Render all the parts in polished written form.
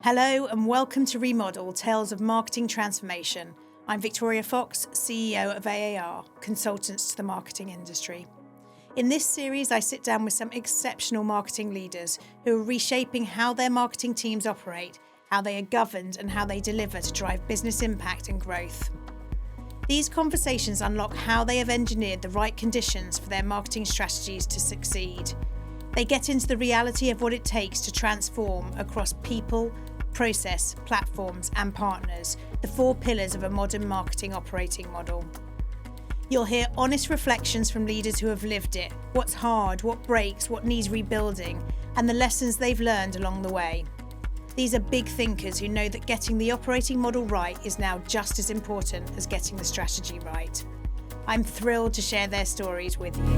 Hello and welcome to ReModel, Tales of Marketing Transformation. I'm Victoria Fox, CEO of AAR, consultants to the marketing industry. In this series, I sit down with some exceptional marketing leaders who are reshaping how their marketing teams operate, how they are governed, and how they deliver to drive business impact and growth. These conversations unlock how they have engineered the right conditions for their marketing strategies to succeed. They get into the reality of what it takes to transform across people, process, platforms, and partners, the four pillars of a modern marketing operating model. You'll hear honest reflections from leaders who have lived it, what's hard, what breaks, what needs rebuilding, and the lessons they've learned along the way. These are big thinkers who know that getting the operating model right is now just as important as getting the strategy right. I'm thrilled to share their stories with you.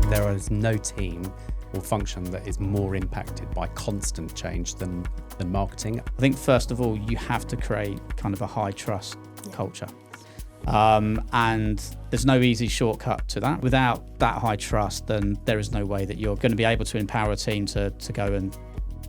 There is no team or function that is more impacted by constant change than marketing. I think first of all, you have to create kind of a high trust culture. And there's no easy shortcut to that. Without that high trust, then there is no way that you're going to be able to empower a team to go and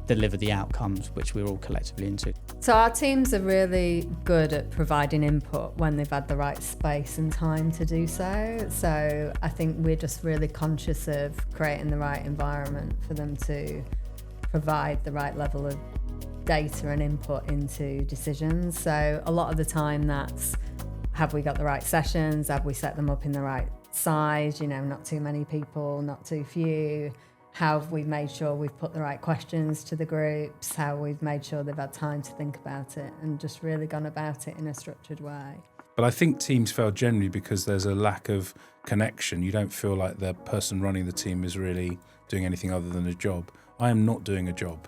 deliver the outcomes which we're all collectively into. So our teams are really good at providing input when they've had the right space and time to do so. So I think we're just really conscious of creating the right environment for them to provide the right level of data and input into decisions. So a lot of the time that's, have we got the right sessions? Have we set them up in the right size? Not too many people, not too few. How have we made sure we've put the right questions to the groups? How we've made sure they've had time to think about it and just really gone about it in a structured way. But I think teams fail generally because there's a lack of connection. You don't feel like the person running the team is really doing anything other than a job. I am not doing a job.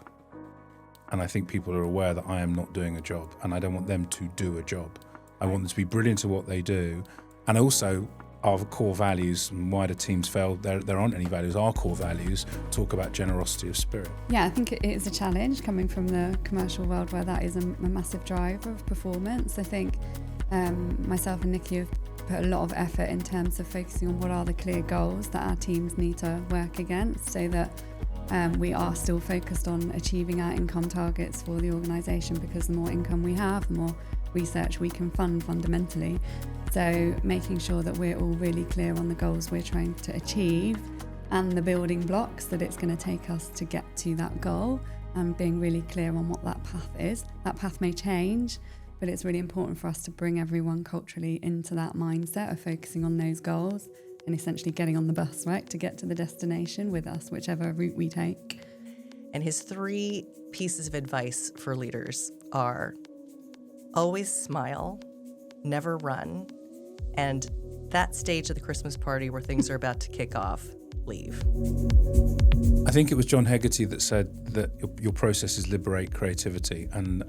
And I think people are aware that I am not doing a job and I don't want them to do a job. I want them to be brilliant at what they do. And also, our core values, and why do teams fail, there aren't any values. Our core values talk about generosity of spirit. Yeah, I think it is a challenge coming from the commercial world where that is a massive driver of performance. I think myself and Nikki have put a lot of effort in terms of focusing on what are the clear goals that our teams need to work against so that we are still focused on achieving our income targets for the organisation, because the more income we have, the more research we can fund fundamentally. So making sure that we're all really clear on the goals we're trying to achieve and the building blocks that it's going to take us to get to that goal, and being really clear on what that path is. That path may change, but it's really important for us to bring everyone culturally into that mindset of focusing on those goals and essentially getting on the bus, right, to get to the destination with us, whichever route we take. And his 3 pieces of advice for leaders are: always smile, never run, and that stage of the Christmas party where things are about to kick off, leave. I think it was John Hegarty that said that your processes liberate creativity. And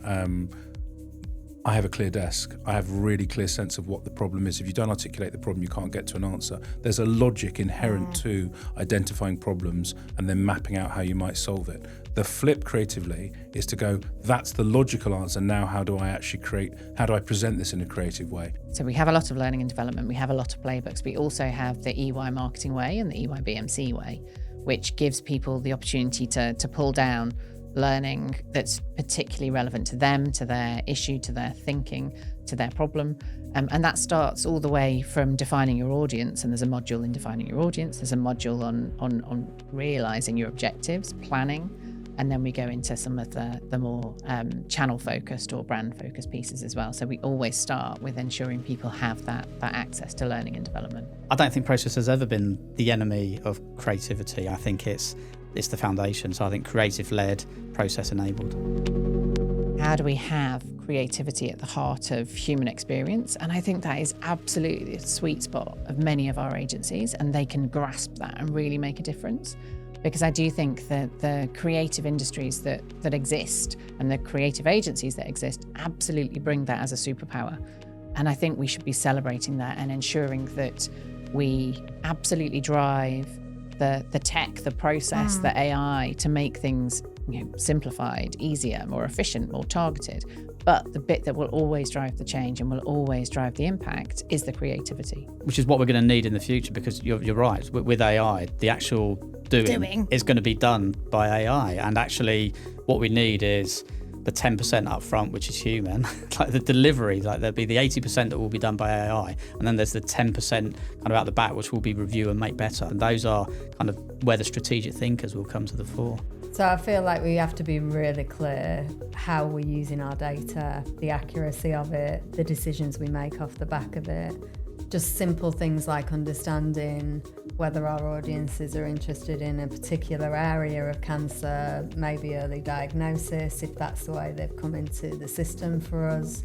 I have a clear desk. I have a really clear sense of what the problem is. If you don't articulate the problem, you can't get to an answer. There's a logic inherent to identifying problems and then mapping out how you might solve it. The flip creatively is to go, that's the logical answer. Now, how do I present this in a creative way? So we have a lot of learning and development. We have a lot of playbooks. We also have the EY marketing way and the EY BMC way, which gives people the opportunity to pull down learning that's particularly relevant to them, to their issue, to their thinking, to their problem. And that starts all the way from defining your audience, and there's a module in defining your audience, there's a module on realising your objectives, planning, and then we go into some of the more channel-focused or brand-focused pieces as well. So we always start with ensuring people have that access to learning and development. I don't think process has ever been the enemy of creativity. I think it's the foundation. So I think creative-led, process-enabled. How do we have creativity at the heart of human experience? And I think that is absolutely the sweet spot of many of our agencies, and they can grasp that and really make a difference. Because I do think that the creative industries that exist and the creative agencies that exist absolutely bring that as a superpower. And I think we should be celebrating that and ensuring that we absolutely drive the tech, the process, the AI to make things simplified, easier, more efficient, more targeted. But the bit that will always drive the change and will always drive the impact is the creativity. Which is what we're going to need in the future, because you're right, with AI, the actual doing is going to be done by AI. And actually what we need is the 10% up front, which is human, like the delivery, like there'll be the 80% that will be done by AI, and then there's the 10% kind of out the back, which will be review and make better. And those are kind of where the strategic thinkers will come to the fore. So I feel like we have to be really clear how we're using our data, the accuracy of it, the decisions we make off the back of it. Just simple things like understanding whether our audiences are interested in a particular area of cancer, maybe early diagnosis, if that's the way they've come into the system for us.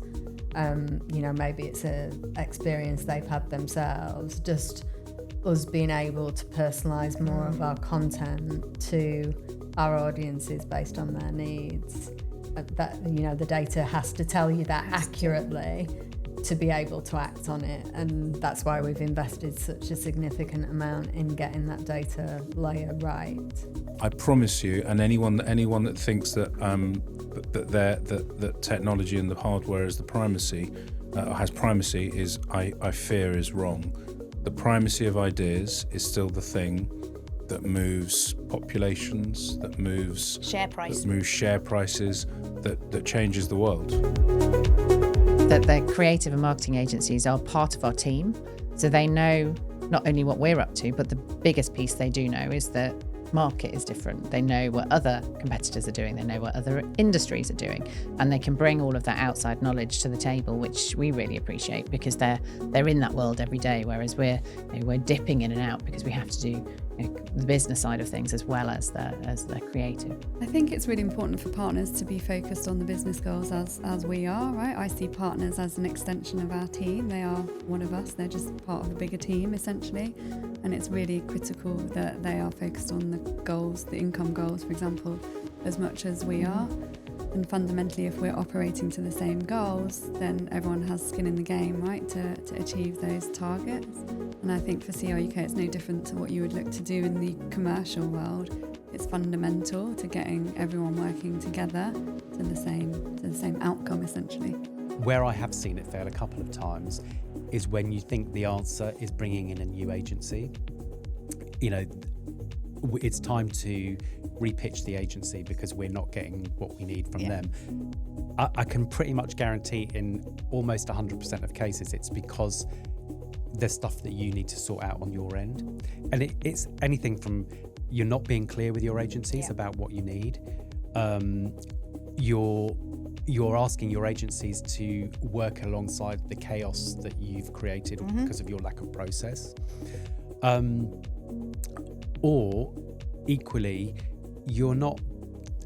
Maybe it's an experience they've had themselves. Just us being able to personalise more of our content to our audiences based on their needs. The data has to tell you that accurately to be able to act on it, and that's why we've invested such a significant amount in getting that data layer right. I promise you, and anyone that thinks that that technology and the hardware is the primacy, has primacy, I fear is wrong. The primacy of ideas is still the thing that moves populations, that moves share prices, that changes the world. That the creative and marketing agencies are part of our team, so they know not only what we're up to, but the biggest piece they do know is that market is different. They know what other competitors are doing, they know what other industries are doing, and they can bring all of that outside knowledge to the table, which we really appreciate, because they're in that world every day, whereas we're dipping in and out because we have to do the business side of things as well as the creative. I think it's really important for partners to be focused on the business goals as we are, right? I see partners as an extension of our team. They are one of us. They're just part of a bigger team, essentially. And it's really critical that they are focused on the goals, the income goals, for example, as much as we are. And fundamentally, if we're operating to the same goals, then everyone has skin in the game, right, to achieve those targets. And I think for CR UK, it's no different to what you would look to do in the commercial world. It's fundamental to getting everyone working together to the same outcome, essentially. Where I have seen it fail a couple of times is when you think the answer is bringing in a new agency. It's time to repitch the agency because we're not getting what we need from them. I can pretty much guarantee in almost 100% of cases it's because there's stuff that you need to sort out on your end. And it's anything from you're not being clear with your agencies about what you need. You're asking your agencies to work alongside the chaos that you've created because of your lack of process. Or equally, you're not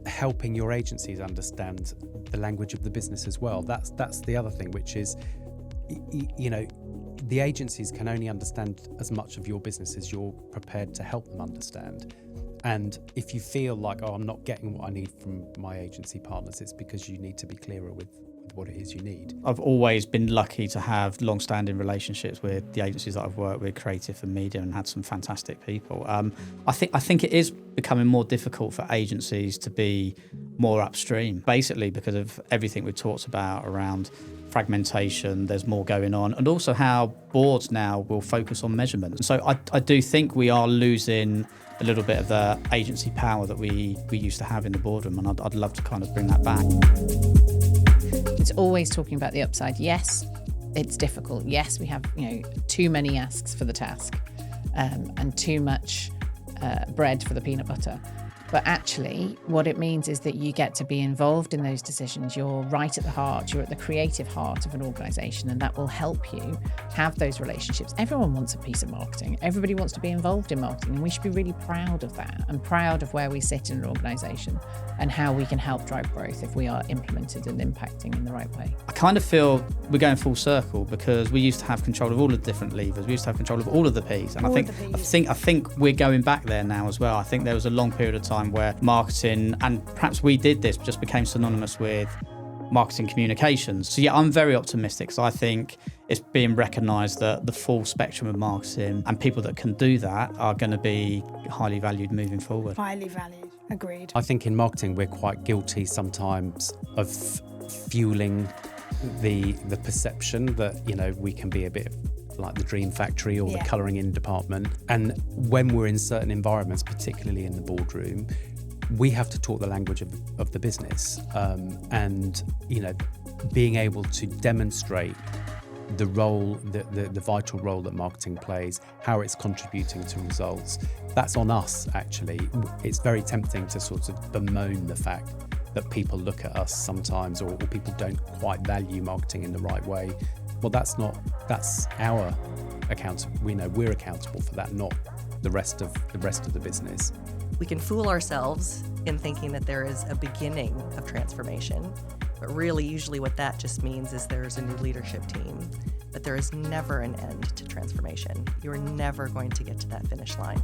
helping your agencies understand the language of the business as well. That's the other thing, which is, the agencies can only understand as much of your business as you're prepared to help them understand. And if you feel like, I'm not getting what I need from my agency partners, it's because you need to be clearer with what it is you need. I've always been lucky to have long-standing relationships with the agencies that I've worked with, creative and media, and had some fantastic people. I think it is becoming more difficult for agencies to be more upstream, basically because of everything we've talked about around fragmentation. There's more going on, and also how boards now will focus on measurement. So I do think we are losing a little bit of the agency power that we used to have in the boardroom, and I'd love to kind of bring that back. It's always talking about the upside. Yes, it's difficult. Yes, we have too many asks for the task, and too much bread for the peanut butter. But actually, what it means is that you get to be involved in those decisions. You're right at the heart, you're at the creative heart of an organisation, and that will help you have those relationships. Everyone wants a piece of marketing. Everybody wants to be involved in marketing, and we should be really proud of that and proud of where we sit in an organisation and how we can help drive growth if we are implemented and impacting in the right way. I kind of feel we're going full circle because we used to have control of all the different levers. We used to have control of all of the P's, and I think we're going back there now as well. I think there was a long period of time where marketing, and perhaps we did this, just became synonymous with marketing communications. So yeah, I'm very optimistic. So I think it's being recognised that the full spectrum of marketing and people that can do that are going to be highly valued moving forward. Highly valued, agreed. I think in marketing we're quite guilty sometimes of fueling the perception that we can be a bit like the dream factory or the colouring in department. And when we're in certain environments, particularly in the boardroom, we have to talk the language of the business, and being able to demonstrate the role, the vital role that marketing plays, how it's contributing to results. That's on us, actually. It's very tempting to sort of bemoan the fact that people look at us sometimes, or people don't quite value marketing in the right way. Well, that's our account. We're accountable for that, not the rest of the business. We can fool ourselves in thinking that there is a beginning of transformation, but really usually what that just means is there's a new leadership team. But there is never an end to transformation. You're never going to get to that finish line.